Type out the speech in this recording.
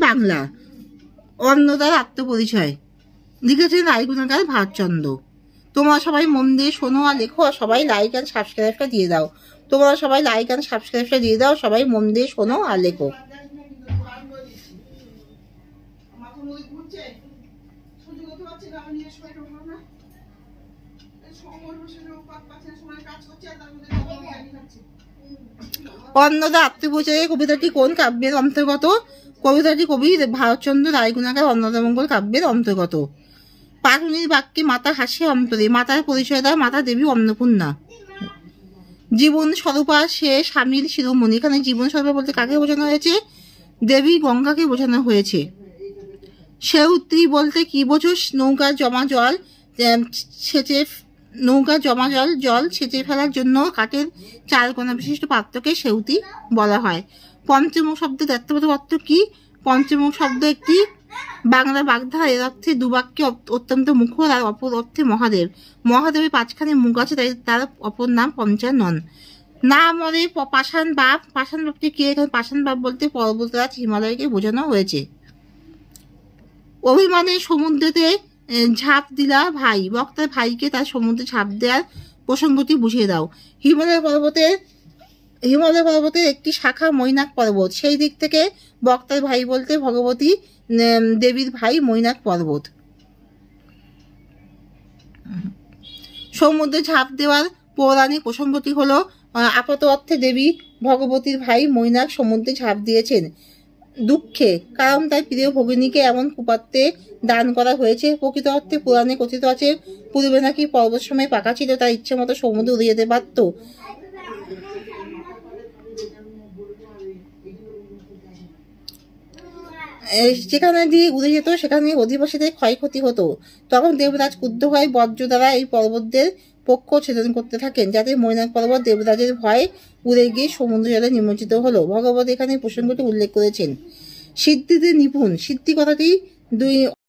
বাংলা। অন্নদার আত্মপরিচয় লিখেছেন রায়গুণাকার ভারতচন্দ্র। তোমরা সবাই মন দিয়ে শোনো আর লেখো, আর সবাই লাইক অ্যান্ড সাবস্ক্রাইবটা দিয়ে দাও। তোমরা সবাই লাইক অ্যান্ড সাবস্ক্রাইবটা দিয়ে দাও, সবাই মন দিয়ে শোনো আর লেখো। অন্নদা আত্মপরিচয়ে কবিতাটি কোন কাব্যের অন্তর্গত? কবিতাটি কবি ভারতচন্দ্র রায়গুণাকার অন্নদামঙ্গল কাব্যের অন্তর্গত। পাটুনির বাক্যে মাতা হাসে অন্তরে, মাতার পরিচয় দেয় মাতা দেবী অন্নপূর্ণা। জীবন স্বরূপা সে স্বামীর শিরোমণি, এখানে জীবন স্বরূপা বলতে কাকে বোঝানো হয়েছে? দেবী গঙ্গাকে বোঝানো হয়েছে। সেউত্রী বলতে কি বোঝো? নৌকার জমা জল সেচে জল সেচে ফেলার জন্য কাঠের 4 কোণা বিশিষ্ট পাত্রকে সেউতি বলা হয়। পঞ্চমুখ শব্দের দ্ব্যর্থ অর্থ কি? পঞ্চমুখ শব্দ একটি বাংলা বাগধারা, এর অর্থে দুবাক্যে অত্যন্ত মুখর, আর অপর অর্থে মহাদেব। মহাদেবের 5খানি মুখ আছে, তাই তার অপর নাম পঞ্চানন। না মরে পাষাণ বাপ, পাষাণ বাপটি কে? এখানে পাষাণ বাপ বলতে পর্বতরাজ হিমালয়কে বোঝানো হয়েছে। অভিমানে সমুদ্রেতে ঝাঁপ দিলা ভাই, বক্তার ভাইকে তার সমুদ্রে ঝাঁপ দেওয়ার প্রসঙ্গটি বুঝিয়ে দাও। হিমালয় পর্বতের একটি শাখা মৈনাক পর্বত, সেই দিক থেকে বক্তার ভাই বলতে ভগবতী দেবীর ভাই মৈনাক পর্বত। সমুদ্রে ঝাঁপ দেওয়ার পৌরাণিক প্রসঙ্গটি হলো আপাত অর্থে দেবী ভগবতীর ভাই মৈনাক সমুদ্রে ঝাঁপ দিয়েছেন দুঃখে, কারণ তার প্রিয় ভগিনীকে এমন কুপাত্রে দান করা হয়েছে। প্রকৃত অর্থে পুরাণে কথিত আছে পূর্বে নাকি পর্বত সময় পাকা ছিল, তার ইচ্ছে মতো সমুদ্রে উড়ে যেতে পারত। যেখানে দিয়ে উড়ে যেত সেখানে অধিবাসীদের ক্ষয়ক্ষতি হতো। তখন দেবরাজ ক্রুদ্ধ হয়ে বজ্র দ্বারা এই পর্বতদের পক্ষ ছেদন করতে থাকেন, যাতে মৈনাক পর্বত দেবরাজের ভয়ে উড়ে গিয়ে সমুদ্র জলে নিমজ্জিত হলো। ভগবত এখানে প্রসঙ্গটি উল্লেখ করেছেন। সিদ্ধিতে নিপুণ, সিদ্ধি কথাটি 2